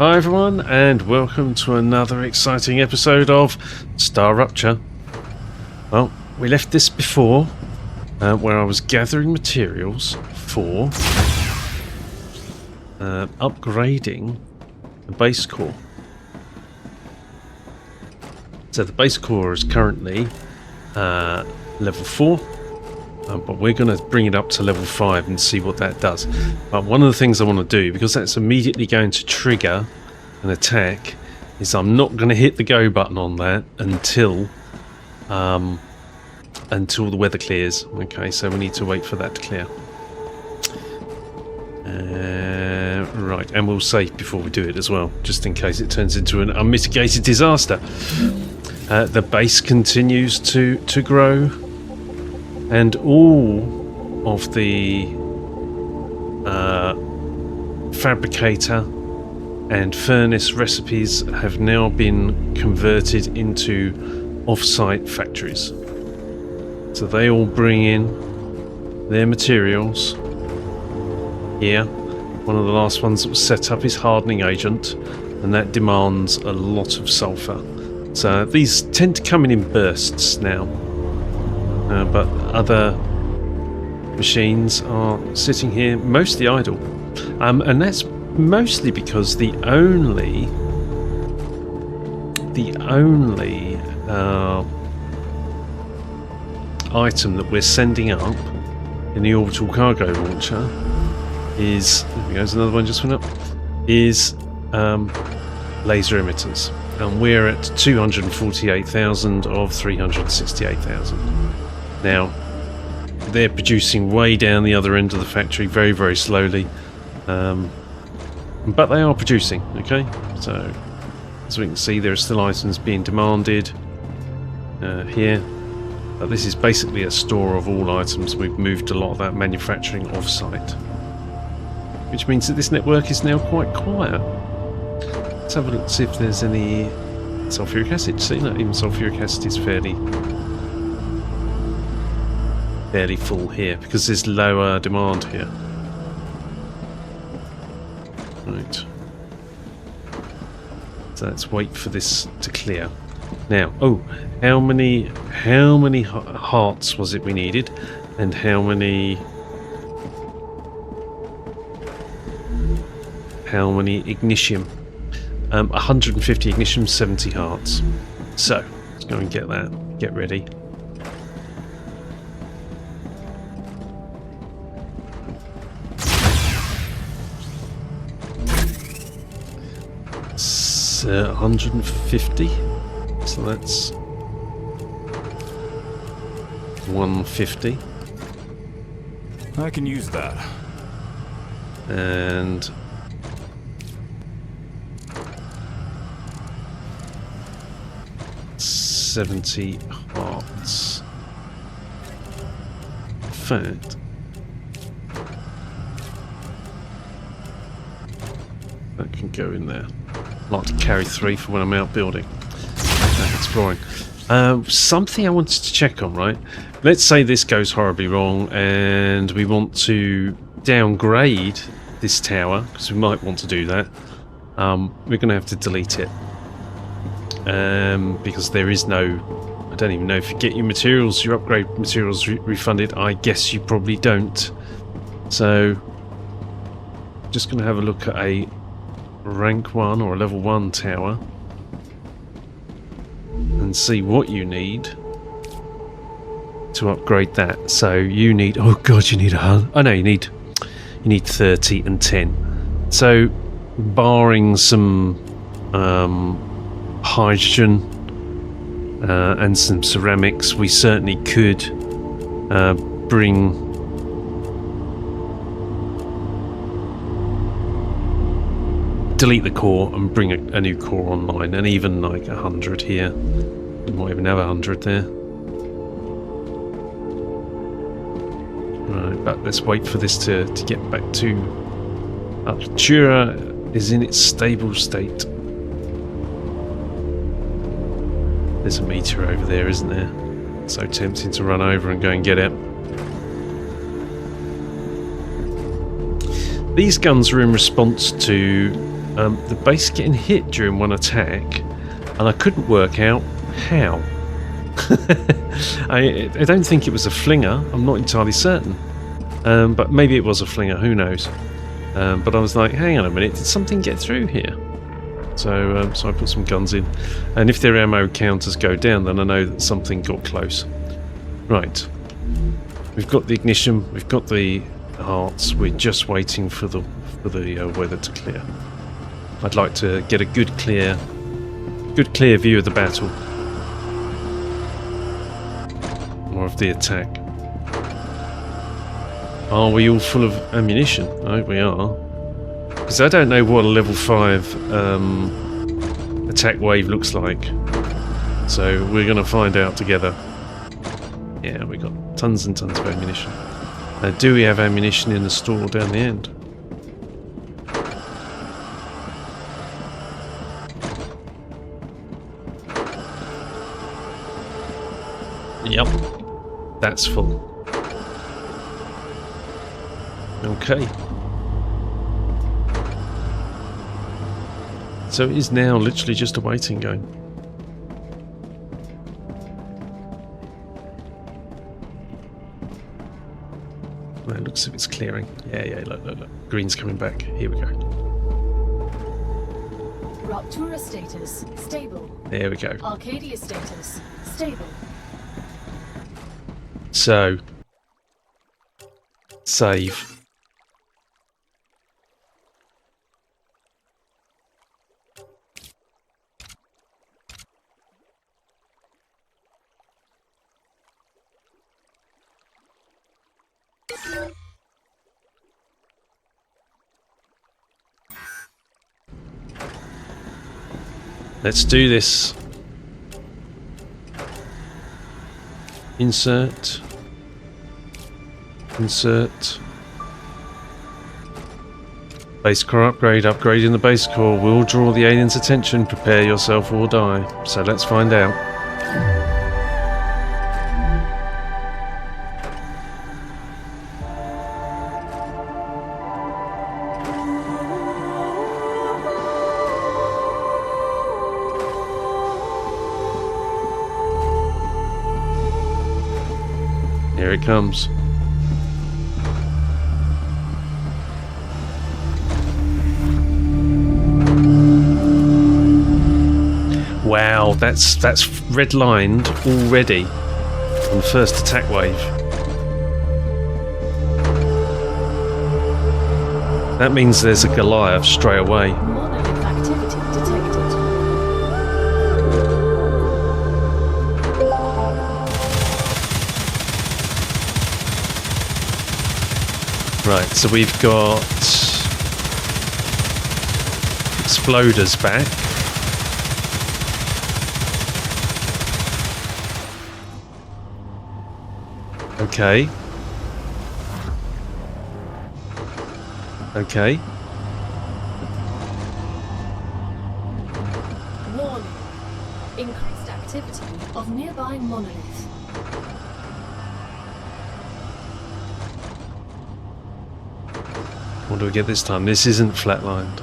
Hi everyone, and welcome to another exciting episode of StarRupture. Well, we left this before, where I was gathering materials for upgrading the base core. So the base core is currently level 4, but we're going to bring it up to level 5 and see what that does. But one of the things I want to do, because that's immediately going to trigger an attack, is I'm not going to hit the go button on that until the weather clears. Okay, so we need to wait for that to clear. Right, and we'll save before we do it as well, just in case it turns into an unmitigated disaster. The base continues to grow, and all of the fabricator and furnace recipes have now been converted into off-site factories. So they all bring in their materials here. One of the last ones that was set up is hardening agent, and that demands a lot of sulfur. So these tend to come in bursts now, but other machines are sitting here mostly idle, and that's mostly because the only item that we're sending up in the orbital cargo launcher is, there goes another one just went up, is laser emitters, and we're at 248,000 of 368,000. Now they're producing way down the other end of the factory, very, very slowly, but they are producing. Okay, so as we can see, there are still items being demanded here. This is basically a store of all items. We've moved a lot of that manufacturing off-site, which means that this network is now quite quiet. Let's have a look, see if there's any sulfuric acid. See, no, even sulfuric acid is fairly full here because there's lower demand here. Right. So let's wait for this to clear. Now, how many hearts was it we needed, and how many ignition? 150 ignition, 70 hearts. So let's go and get that. Get ready. It's 150. So that's 150. I can use that. And 70 hearts. In fact, that can go in there. I like to carry 3 for when I'm out building, exploring. Something I wanted to check on, right? Let's say this goes horribly wrong and we want to downgrade this tower, because we might want to do that. We're going to have to delete it. Because there is no, I don't even know if you get your materials, your upgrade materials refunded. I guess you probably don't. So just going to have a look at a rank 1 or a level 1 tower and see what you need to upgrade that. So you need, oh god, you need 100. I know you need 30 and 10. So barring some hydrogen and some ceramics, we certainly could delete the core and bring a new core online, and even like 100 here. We might even have 100 there. Right, but let's wait for this to get back to Artura is in its stable state. There's a meteor over there, isn't there? So tempting to run over and go and get it. These guns are in response to the base getting hit during one attack, and I couldn't work out how. I don't think it was a flinger. I'm not entirely certain, but maybe it was a flinger. Who knows? But I was like, hang on a minute, did something get through here? So, so I put some guns in, and if their ammo counters go down, then I know that something got close. Right, we've got the ignition, we've got the hearts. We're just waiting for the weather to clear. I'd like to get a good clear view of the battle, or of the attack. Are we all full of ammunition? I hope we are. Because I don't know what a level 5 attack wave looks like. So we're going to find out together. Yeah, we got tons and tons of ammunition. Do we have ammunition in the store down the end? Yep, that's full. Okay. So it is now literally just a waiting game. Well, it looks as if it's clearing. Yeah, look. Green's coming back. Here we go. Rupture status stable. There we go. Arcadia status stable. So, save. Let's do this. Insert. Base core upgrade. Upgrading the base core will draw the aliens' attention. Prepare yourself or die. So let's find out. Here it comes. Wow, that's red-lined already on the first attack wave. That means there's a Goliath straight away. Monolith activity detected. Right, so we've got exploders back. Okay. Warning. Increased activity of nearby monolith. What do we get this time? This isn't flatlined.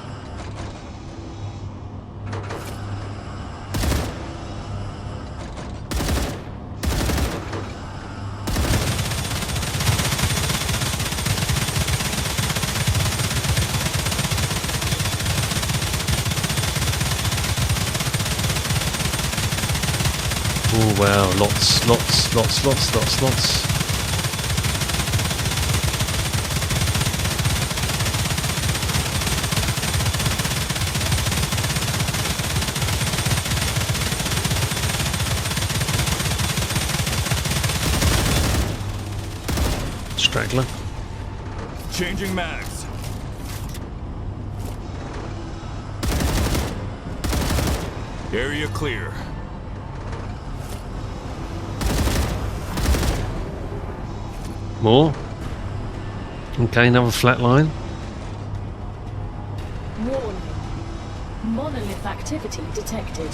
Oh wow, lots. Straggler. Changing mags. Area clear. More. Okay, another flat line. Warning. Monolith activity detected.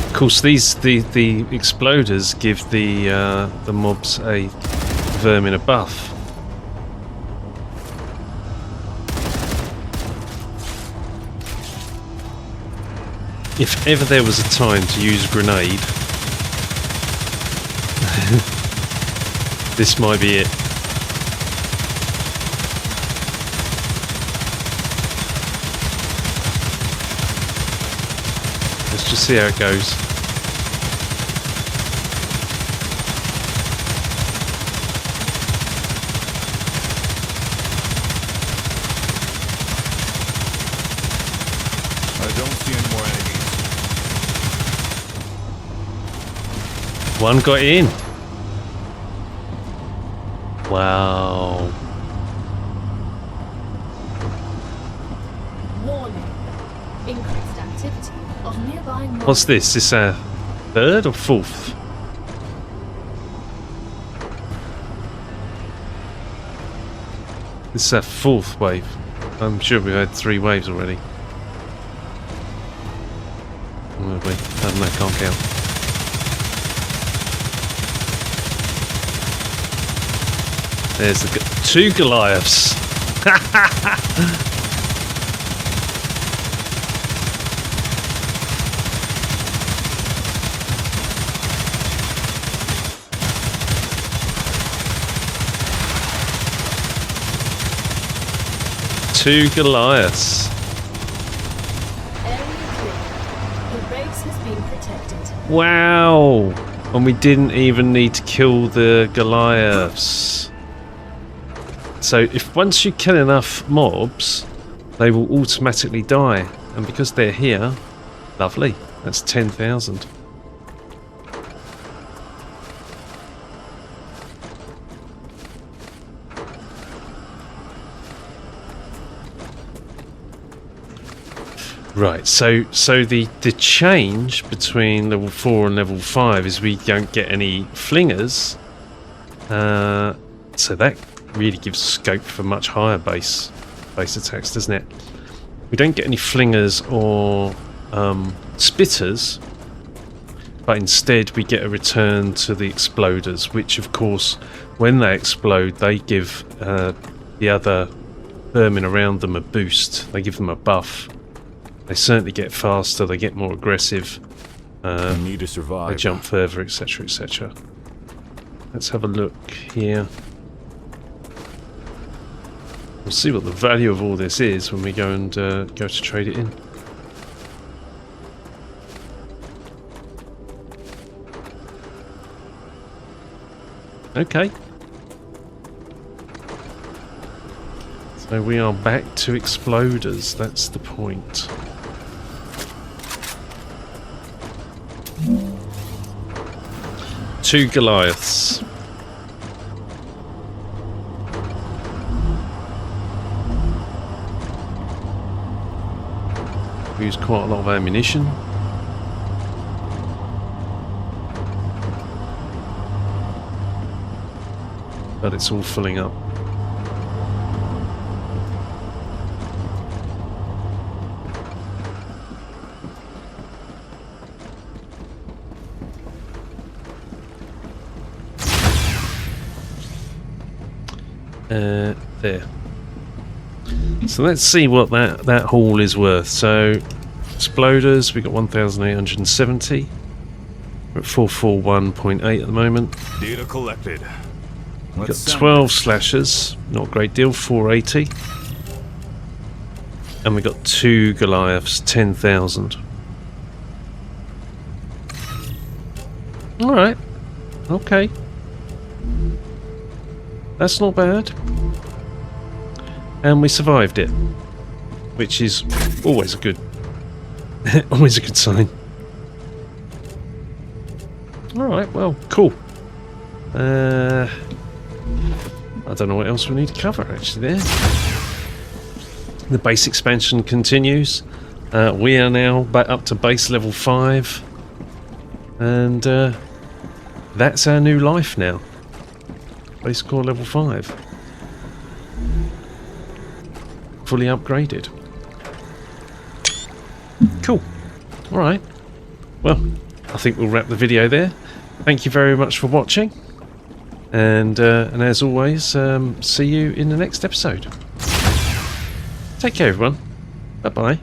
Of course, the exploders give the mobs a vermin a buff. If ever there was a time to use a grenade, this might be it. Let's just see how it goes. I don't see any more enemies. One got in. Wow. Warning. Increased activity of nearby monoliths. What's this? Is this our third or fourth? This is our fourth wave. I'm sure we've had 3 waves already. Or have we? I don't know, can't count. There's the 2 Goliaths. Two Goliaths. Area clear. The base has been protected. Wow! And we didn't even need to kill the Goliaths. So if once you kill enough mobs, they will automatically die. And because they're here, lovely. That's 10,000. Right, so the change between level 4 and level 5 is we don't get any flingers. So that really gives scope for much higher base attacks, doesn't it? We don't get any flingers or spitters, but instead we get a return to the exploders, which of course when they explode they give the other vermin around them a boost. They give them a buff. They certainly get faster, they get more aggressive, I need to survive. they jump further, etc, etc. Let's have a look here. We'll see what the value of all this is when we go and go to trade it in. Okay. So we are back to exploders, that's the point. Two Goliaths. We use quite a lot of ammunition. But it's all filling up. There. So let's see what that haul is worth. So exploders, we got 1,870. We're at 441.8 at the moment. Data collected. We've got 12 slashers, not a great deal, 480. And we got 2 Goliaths, 10,000. Alright. Okay. That's not bad. And we survived it, which is always a good sign. Alright, well, cool. I don't know what else we need to cover actually there. The base expansion continues. We are now back up to base level 5. And that's our new life now. Base core level 5. Fully upgraded. Cool. Alright. Well, I think we'll wrap the video there. Thank you very much for watching. And as always, see you in the next episode. Take care, everyone. Bye-bye.